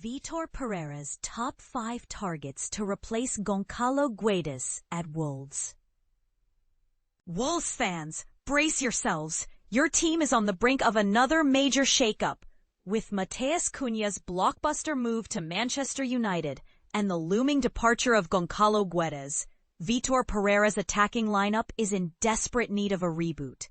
Vitor Pereira's top 5 targets to replace Goncalo Guedes at Wolves. Wolves fans, brace yourselves. Your team is on the brink of another major shakeup. With Matheus Cunha's blockbuster move to Manchester United and the looming departure of Goncalo Guedes, Vitor Pereira's attacking lineup is in desperate need of a reboot.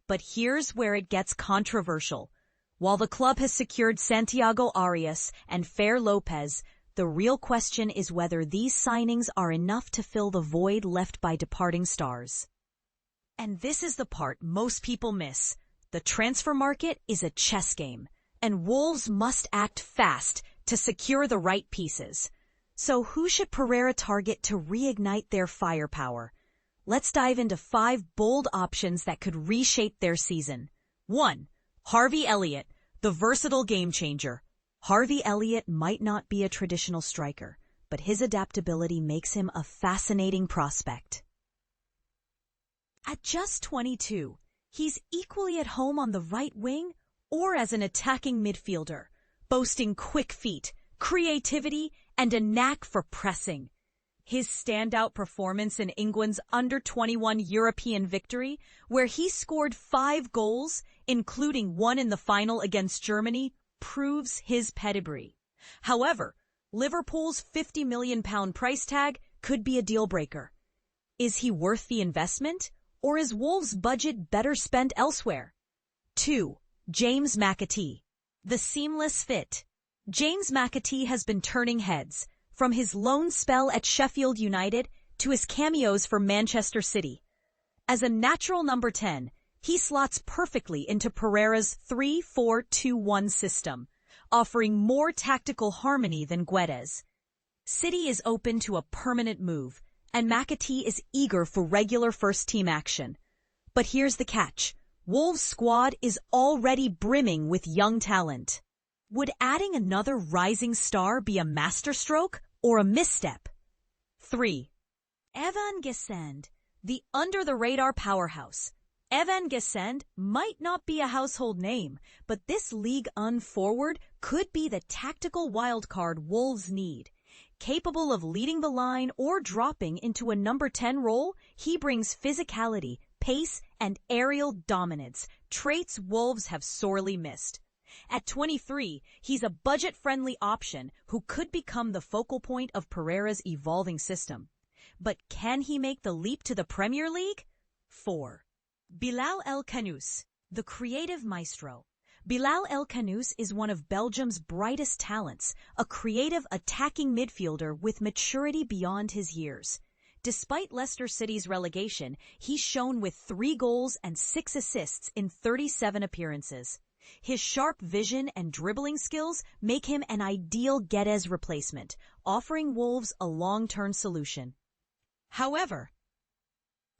But here's where it gets controversial. While the club has secured Santiago Arias and Fer Lopez, the real question is whether these signings are enough to fill the void left by departing stars. And this is the part most people miss. The transfer market is a chess game, and Wolves must act fast to secure the right pieces. So who should Pereira target to reignite their firepower? Let's dive into 5 bold options that could reshape their season. 1. Harvey Elliott, the versatile game changer. Harvey Elliott might not be a traditional striker, but his adaptability makes him a fascinating prospect. At just 22, he's equally at home on the right wing or as an attacking midfielder, boasting quick feet, creativity, and a knack for pressing. His standout performance in England's under-21 European victory, where he scored 5 goals, including one in the final against Germany, proves his pedigree. However, Liverpool's £50 million price tag could be a deal-breaker. Is he worth the investment, or is Wolves' budget better spent elsewhere? 2. James McAtee, the seamless fit. James McAtee has been turning heads, from his loan spell at Sheffield United to his cameos for Manchester City. As a natural number 10, he slots perfectly into Pereira's 3-4-2-1 system, offering more tactical harmony than Guedes. City is open to a permanent move, and McAtee is eager for regular first-team action. But here's the catch. Wolves' squad is already brimming with young talent. Would adding another rising star be a masterstroke or a misstep? 3. Evann Guessand, the under-the-radar powerhouse. Evann Guessand might not be a household name, but this Ligue 1 forward could be the tactical wildcard Wolves need. Capable of leading the line or dropping into a number 10 role, he brings physicality, pace, and aerial dominance, traits Wolves have sorely missed. At 23, he's a budget-friendly option who could become the focal point of Pereira's evolving system. But can he make the leap to the Premier League? 4. Bilal El Khannouss, the creative maestro. Bilal El Khannouss is one of Belgium's brightest talents, a creative attacking midfielder with maturity beyond his years. Despite Leicester City's relegation, he's shown with 3 goals and 6 assists in 37 appearances. His sharp vision and dribbling skills make him an ideal Guedes replacement, offering Wolves a long-term solution. However,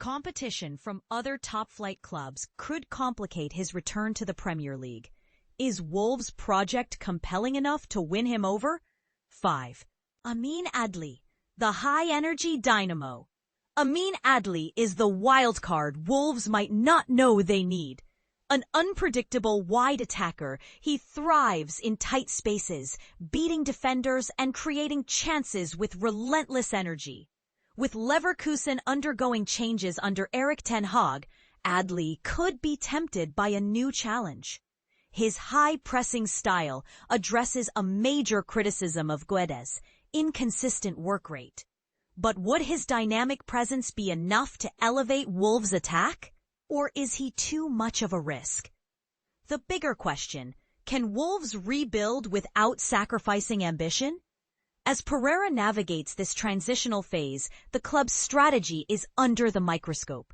competition from other top-flight clubs could complicate his return to the Premier League. Is Wolves' project compelling enough to win him over? 5. Amine Adli, the high-energy dynamo. Amine Adli is the wild card Wolves might not know they need. An unpredictable wide attacker, he thrives in tight spaces, beating defenders and creating chances with relentless energy. With Leverkusen undergoing changes under Erik ten Hag, Adli could be tempted by a new challenge. His high-pressing style addresses a major criticism of Guedes' inconsistent work rate. But would his dynamic presence be enough to elevate Wolves' attack? Or is he too much of a risk? The bigger question, can Wolves rebuild without sacrificing ambition? As Pereira navigates this transitional phase, the club's strategy is under the microscope.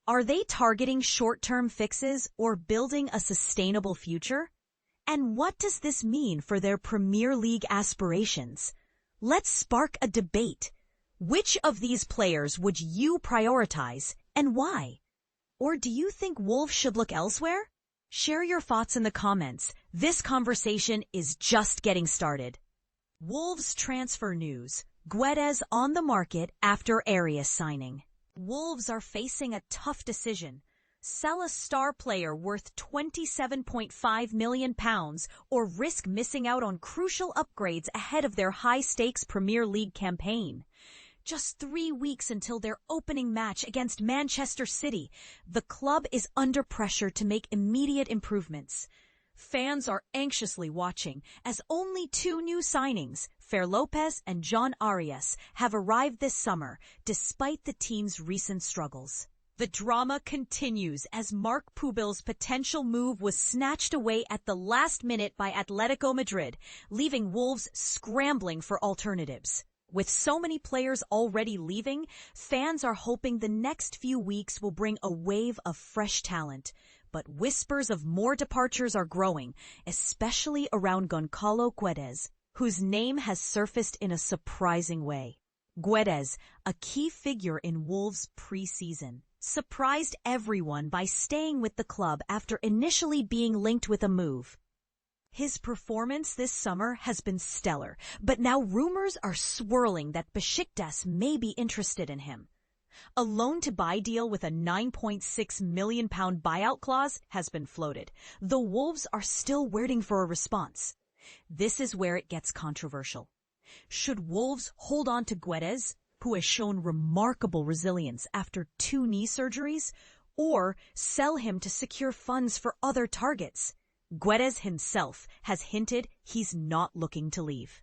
Are they targeting short-term fixes or building a sustainable future? And what does this mean for their Premier League aspirations? Let's spark a debate. Which of these players would you prioritize and why? Or do you think Wolves should look elsewhere? Share your thoughts in the comments. This conversation is just getting started. Wolves transfer news. Guedes on the market after Arias signing. Wolves are facing a tough decision. Sell a star player worth £27.5 million or risk missing out on crucial upgrades ahead of their high-stakes Premier League campaign. Just 3 weeks until their opening match against Manchester City, the club is under pressure to make immediate improvements. Fans are anxiously watching as only 2 new signings, Lopez and Jhon Arias, have arrived this summer, despite the team's recent struggles. The drama continues as Marc Pubil's potential move was snatched away at the last minute by Atletico Madrid, leaving Wolves scrambling for alternatives. With so many players already leaving, fans are hoping the next few weeks will bring a wave of fresh talent. But whispers of more departures are growing, especially around Goncalo Guedes, whose name has surfaced in a surprising way. Guedes, a key figure in Wolves' pre-season, surprised everyone by staying with the club after initially being linked with a move. His performance this summer has been stellar, but now rumors are swirling that Besiktas may be interested in him. A loan-to-buy deal with a £9.6 million buyout clause has been floated. The Wolves are still waiting for a response. This is where it gets controversial. Should Wolves hold on to Guedes, who has shown remarkable resilience after 2 knee surgeries, or sell him to secure funds for other targets? Guedes himself has hinted he's not looking to leave.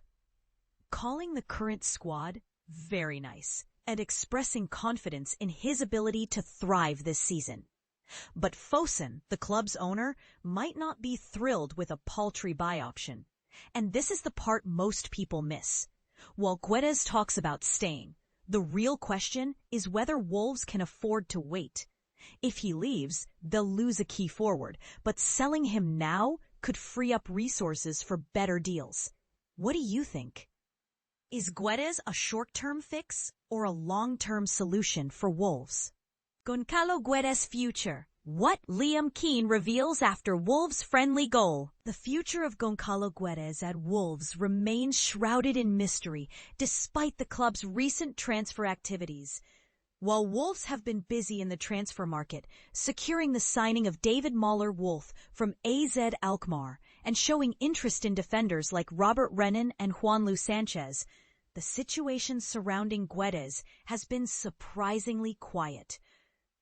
Calling the current squad very nice, and expressing confidence in his ability to thrive this season. But Fosun, the club's owner, might not be thrilled with a paltry buy option. And this is the part most people miss. While Guedes talks about staying, the real question is whether Wolves can afford to wait. If he leaves, they'll lose a key forward, but selling him now could free up resources for better deals. What do you think? Is Guedes a short-term fix or a long-term solution for Wolves? Goncalo Guedes' future. What Liam Keane reveals after Wolves' friendly goal. The future of Goncalo Guedes at Wolves remains shrouded in mystery despite the club's recent transfer activities. While Wolves have been busy in the transfer market, securing the signing of David Mahler-Wolf from AZ Alkmaar and showing interest in defenders like Robert Renan and Juanlu Sanchez, the situation surrounding Guedes has been surprisingly quiet.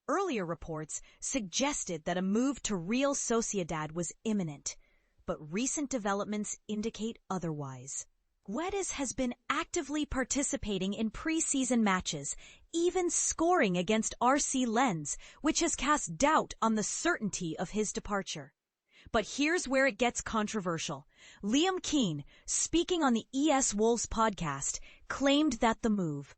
Earlier reports suggested that a move to Real Sociedad was imminent, but recent developments indicate otherwise. Guedes has been actively participating in pre-season matches, even scoring against RC Lens, which has cast doubt on the certainty of his departure. But here's where it gets controversial. Liam Keane, speaking on the ES Wolves podcast, claimed that the move,